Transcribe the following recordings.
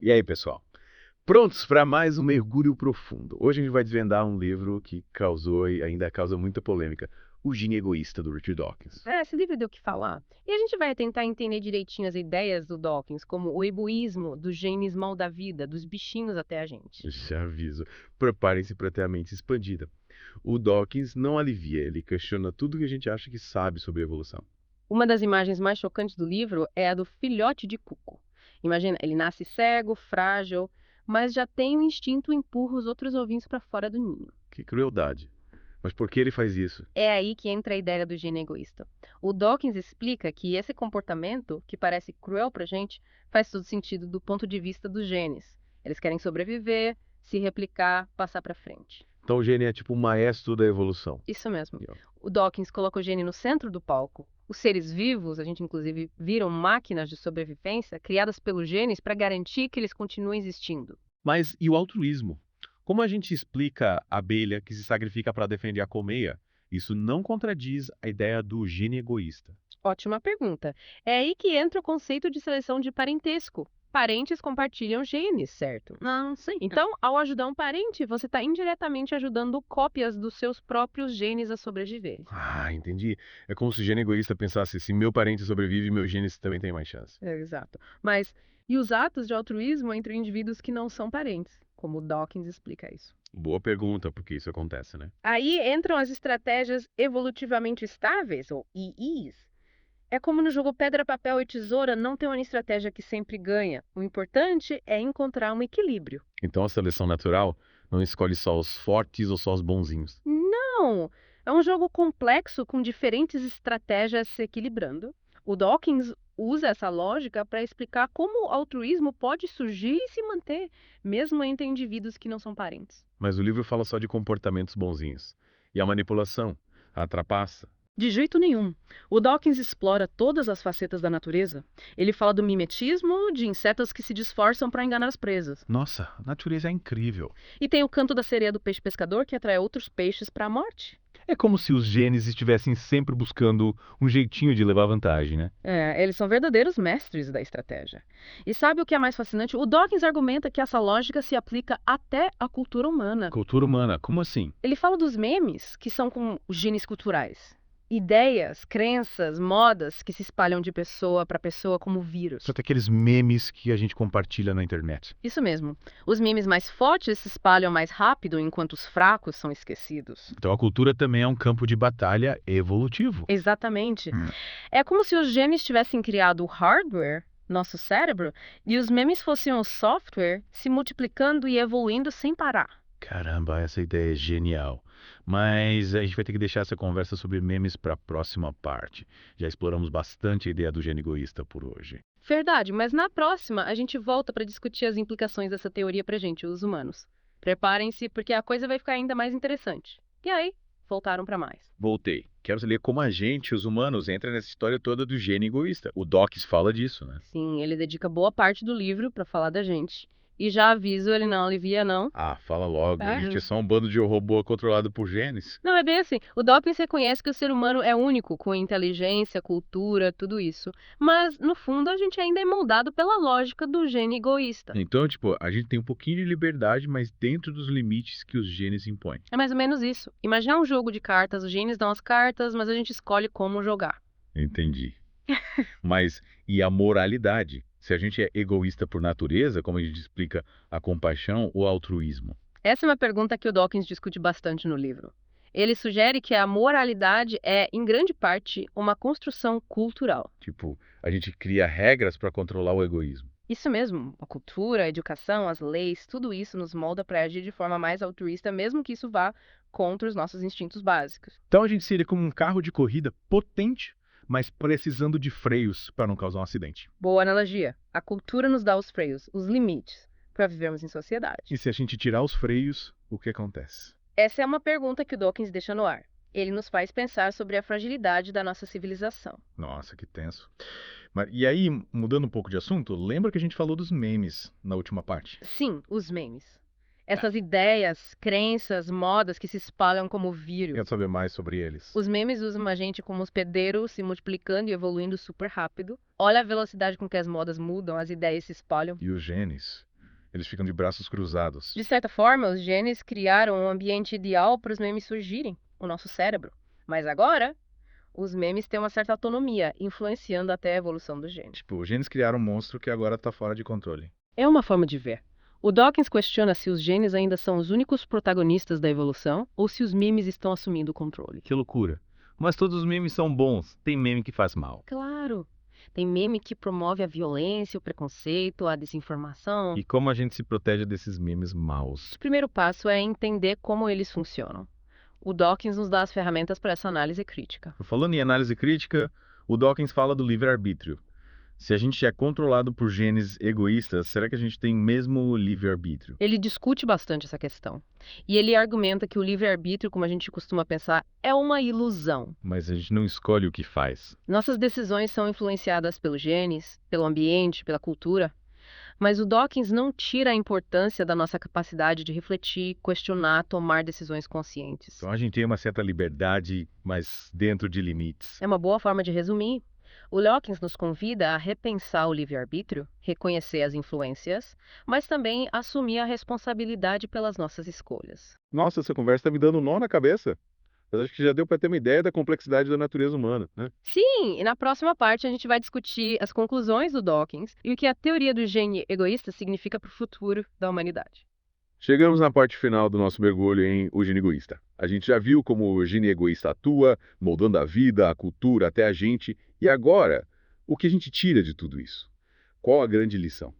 E aí, pessoal? Prontos para mais um mergulho profundo. Hoje a gente vai desvendar um livro que causou e ainda causa muita polêmica, O Gene Egoísta, do Richard Dawkins. Esse livro deu o que falar. E a gente vai tentar entender direitinho as ideias do Dawkins, como o egoísmo dos genes mal da vida, dos bichinhos até a gente. Já aviso, preparem-se para ter a mente expandida. O Dawkins não alivia, ele questiona tudo que a gente acha que sabe sobre a evolução. Uma das imagens mais chocantes do livro é a do filhote de cuco. Imagina, ele nasce cego, frágil, mas já tem o instinto e empurra os outros ovinhos para fora do ninho. Que crueldade. Mas por que ele faz isso? É aí que entra a ideia do gene egoísta. O Dawkins explica que esse comportamento, que parece cruel pra gente, faz todo sentido do ponto de vista dos genes. Eles querem sobreviver, se replicar, passar para frente. Então o gene é tipo o maestro da evolução. Isso mesmo. E, ó, O Dawkins coloca o gene no centro do palco. Os seres vivos, a gente inclusive viram máquinas de sobrevivência criadas pelos genes para garantir que eles continuem existindo. Mas e o altruísmo? Como a gente explica a abelha que se sacrifica para defender a colmeia? Isso não contradiz a ideia do gene egoísta. Ótima pergunta. É aí que entra o conceito de seleção de parentesco. Parentes compartilham genes, certo? Não, sim. Então, ao ajudar um parente, você está indiretamente ajudando cópias dos seus próprios genes a sobreviver. Ah, entendi. É como se o gene egoísta pensasse, se meu parente sobrevive, meus genes também têm mais chance. Exato. Mas, e os atos de altruísmo entre indivíduos que não são parentes? Como o Dawkins explica isso. Boa pergunta, porque isso acontece, né? Aí entram as estratégias evolutivamente estáveis, ou EEs. É como no jogo pedra, papel e tesoura, não tem uma estratégia que sempre ganha. O importante é encontrar um equilíbrio. Então a seleção natural não escolhe só os fortes ou só os bonzinhos. Não! É um jogo complexo com diferentes estratégias se equilibrando. O Dawkins usa essa lógica para explicar como o altruísmo pode surgir e se manter, mesmo entre indivíduos que não são parentes. Mas o livro fala só de comportamentos bonzinhos. E a manipulação, a trapaça. De jeito nenhum. O Dawkins explora todas as facetas da natureza. Ele fala do mimetismo, de insetos que se disfarçam para enganar as presas. Nossa, a natureza é incrível. E tem o canto da sereia do peixe pescador que atrai outros peixes para a morte. É como se os genes estivessem sempre buscando um jeitinho de levar vantagem, né? Eles são verdadeiros mestres da estratégia. E sabe o que é mais fascinante? O Dawkins argumenta que essa lógica se aplica até à cultura humana. Cultura humana, como assim? Ele fala dos memes, que são como os genes culturais. Ideias, crenças, modas que se espalham de pessoa para pessoa como vírus. São aqueles memes que a gente compartilha na internet. Isso mesmo. Os memes mais fortes se espalham mais rápido, enquanto os fracos são esquecidos. Então a cultura também é um campo de batalha evolutivo. Exatamente. Hum. É como se os genes tivessem criado o hardware, nosso cérebro, e os memes fossem o software se multiplicando e evoluindo sem parar. Caramba, essa ideia é genial. Mas a gente vai ter que deixar essa conversa sobre memes para a próxima parte. Já exploramos bastante a ideia do gene egoísta por hoje. Verdade, mas na próxima a gente volta para discutir as implicações dessa teoria pra gente, os humanos. Preparem-se, porque a coisa vai ficar ainda mais interessante. E aí, voltaram para mais. Voltei. Quero saber como a gente, os humanos, entra nessa história toda do gene egoísta. O Dawkins fala disso, né? Sim, ele dedica boa parte do livro para falar da gente. E já aviso, ele não alivia, não. Ah, fala logo. A Ah. gente é só um bando de robô controlado por genes. Não, é bem assim. O Dawkins reconhece que o ser humano é único, com inteligência, cultura, tudo isso. Mas, no fundo, a gente ainda é moldado pela lógica do gene egoísta. Então, tipo, a gente tem um pouquinho de liberdade, mas dentro dos limites que os genes impõem. É mais ou menos isso. Imagina um jogo de cartas, os genes dão as cartas, mas a gente escolhe como jogar. Entendi. Mas e a moralidade? Se a gente é egoísta por natureza, como a gente explica a compaixão ou altruísmo? Essa é uma pergunta que o Dawkins discute bastante no livro. Ele sugere que a moralidade é, em grande parte, uma construção cultural. Tipo, a gente cria regras para controlar o egoísmo. Isso mesmo, a cultura, a educação, as leis, tudo isso nos molda para agir de forma mais altruísta, mesmo que isso vá contra os nossos instintos básicos. Então a gente seria como um carro de corrida potente, mas precisando de freios para não causar um acidente. Boa analogia. A cultura nos dá os freios, os limites, para vivermos em sociedade. E se a gente tirar os freios, o que acontece? Essa é uma pergunta que o Dawkins deixa no ar. Ele nos faz pensar sobre a fragilidade da nossa civilização. Nossa, que tenso. Mas, e aí, mudando um pouco de assunto, lembra que a gente falou dos memes na última parte? Sim, os memes. Essas ideias, crenças, modas que se espalham como vírus. Quero saber mais sobre eles. Os memes usam a gente como hospedeiros, se multiplicando e evoluindo super rápido. Olha a velocidade com que as modas mudam, as ideias se espalham. E os genes? Eles ficam de braços cruzados. De certa forma, os genes criaram um ambiente ideal para os memes surgirem, o nosso cérebro. Mas agora, os memes têm uma certa autonomia, influenciando até a evolução dos genes. Tipo, os genes criaram um monstro que agora tá fora de controle. É uma forma de ver. O Dawkins questiona se os genes ainda são os únicos protagonistas da evolução ou se os memes estão assumindo o controle. Que loucura. Mas todos os memes são bons. Tem meme que faz mal. Claro, tem meme que promove a violência, o preconceito, a desinformação. E como a gente se protege desses memes maus? O primeiro passo é entender como eles funcionam. O Dawkins nos dá as ferramentas para essa análise crítica. Falando em análise crítica, o Dawkins fala do livre-arbítrio. Se a gente é controlado por genes egoístas, será que a gente tem mesmo livre-arbítrio? Ele discute bastante essa questão. E ele argumenta que o livre-arbítrio, como a gente costuma pensar, é uma ilusão. Mas a gente não escolhe o que faz. Nossas decisões são influenciadas pelos genes, pelo ambiente, pela cultura. Mas o Dawkins não tira a importância da nossa capacidade de refletir, questionar, tomar decisões conscientes. Então a gente tem uma certa liberdade, mas dentro de limites. É uma boa forma de resumir. O Dawkins nos convida a repensar o livre-arbítrio, reconhecer as influências, mas também assumir a responsabilidade pelas nossas escolhas. Nossa, essa conversa está me dando um nó na cabeça. Mas acho que já deu para ter uma ideia da complexidade da natureza humana, né? Sim, e na próxima parte a gente vai discutir as conclusões do Dawkins e o que a teoria do gene egoísta significa para o futuro da humanidade. Chegamos na parte final do nosso mergulho em O Gene Egoísta. A gente já viu como o gene egoísta atua, moldando a vida, a cultura, até a gente. E agora, o que a gente tira de tudo isso? Qual a grande lição?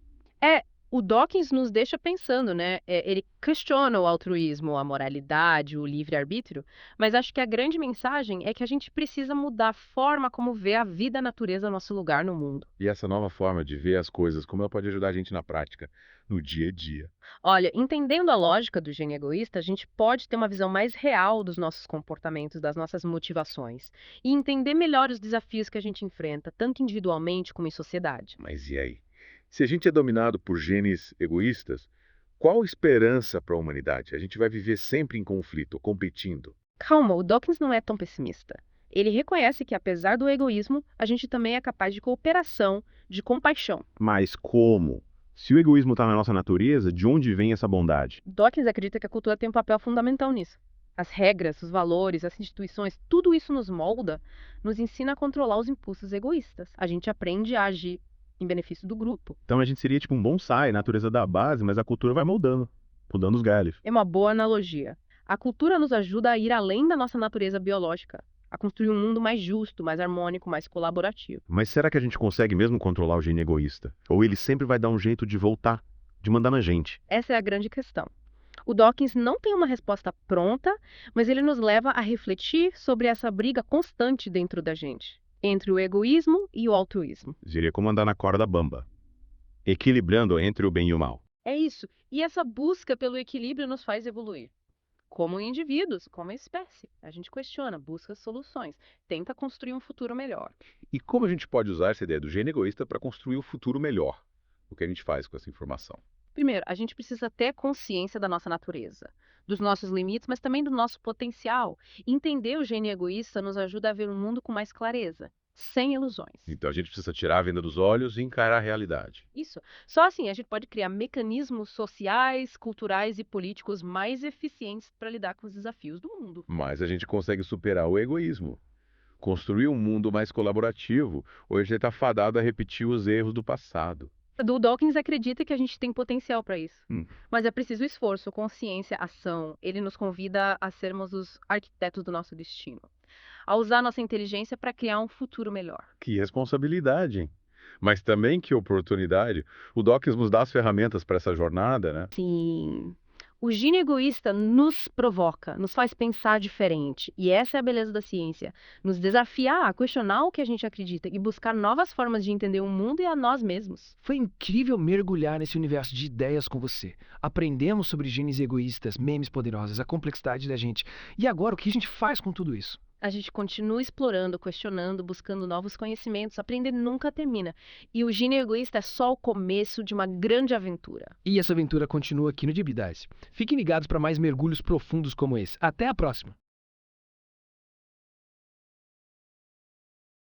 O Dawkins nos deixa pensando, né? Ele questiona o altruísmo, a moralidade, o livre-arbítrio, mas acho que a grande mensagem é que a gente precisa mudar a forma como vê a vida, a natureza, nosso lugar no mundo. E essa nova forma de ver as coisas, como ela pode ajudar a gente na prática, no dia a dia? Olha, entendendo a lógica do gene egoísta, a gente pode ter uma visão mais real dos nossos comportamentos, das nossas motivações, e entender melhor os desafios que a gente enfrenta, tanto individualmente como em sociedade. Mas e aí? Se a gente é dominado por genes egoístas, qual a esperança para a humanidade? A gente vai viver sempre em conflito, competindo. Calma, o Dawkins não é tão pessimista. Ele reconhece que, apesar do egoísmo, a gente também é capaz de cooperação, de compaixão. Mas como? Se o egoísmo está na nossa natureza, de onde vem essa bondade? Dawkins acredita que a cultura tem um papel fundamental nisso. As regras, os valores, as instituições, tudo isso nos molda, nos ensina a controlar os impulsos egoístas. A gente aprende a agir em benefício do grupo. Então a gente seria tipo um bonsai, natureza da base, mas a cultura vai moldando, mudando os galhos. É uma boa analogia. A cultura nos ajuda a ir além da nossa natureza biológica, a construir um mundo mais justo, mais harmônico, mais colaborativo. Mas será que a gente consegue mesmo controlar o gene egoísta? Ou ele sempre vai dar um jeito de voltar, de mandar na gente? Essa é a grande questão. O Dawkins não tem uma resposta pronta, mas ele nos leva a refletir sobre essa briga constante dentro da gente, entre o egoísmo e o altruísmo. Seria como andar na corda bamba, equilibrando entre o bem e o mal. É isso. E essa busca pelo equilíbrio nos faz evoluir. Como indivíduos, como espécie. A gente questiona, busca soluções, tenta construir um futuro melhor. E como a gente pode usar essa ideia do gene egoísta para construir o futuro melhor? O que a gente faz com essa informação? Primeiro, a gente precisa ter consciência da nossa natureza, dos nossos limites, mas também do nosso potencial. Entender o gene egoísta nos ajuda a ver o mundo com mais clareza, sem ilusões. Então a gente precisa tirar a venda dos olhos e encarar a realidade. Isso. Só assim a gente pode criar mecanismos sociais, culturais e políticos mais eficientes para lidar com os desafios do mundo. Mas a gente consegue superar o egoísmo. Construir um mundo mais colaborativo, ou a gente está fadado a repetir os erros do passado. O Dawkins acredita que a gente tem potencial para isso. Hum. Mas é preciso esforço, consciência, ação. Ele nos convida a sermos os arquitetos do nosso destino. A usar nossa inteligência para criar um futuro melhor. Que responsabilidade, hein? Mas também que oportunidade. O Dawkins nos dá as ferramentas para essa jornada, né? Sim. O gene egoísta nos provoca, nos faz pensar diferente. E essa é a beleza da ciência. Nos desafiar a questionar o que a gente acredita e buscar novas formas de entender o mundo e a nós mesmos. Foi incrível mergulhar nesse universo de ideias com você. Aprendemos sobre genes egoístas, memes poderosos, a complexidade da gente. E agora, o que a gente faz com tudo isso? A gente continua explorando, questionando, buscando novos conhecimentos. Aprender nunca termina. E o gene egoísta é só o começo de uma grande aventura. E essa aventura continua aqui no Deep Dive. Fiquem ligados para mais mergulhos profundos como esse. Até a próxima!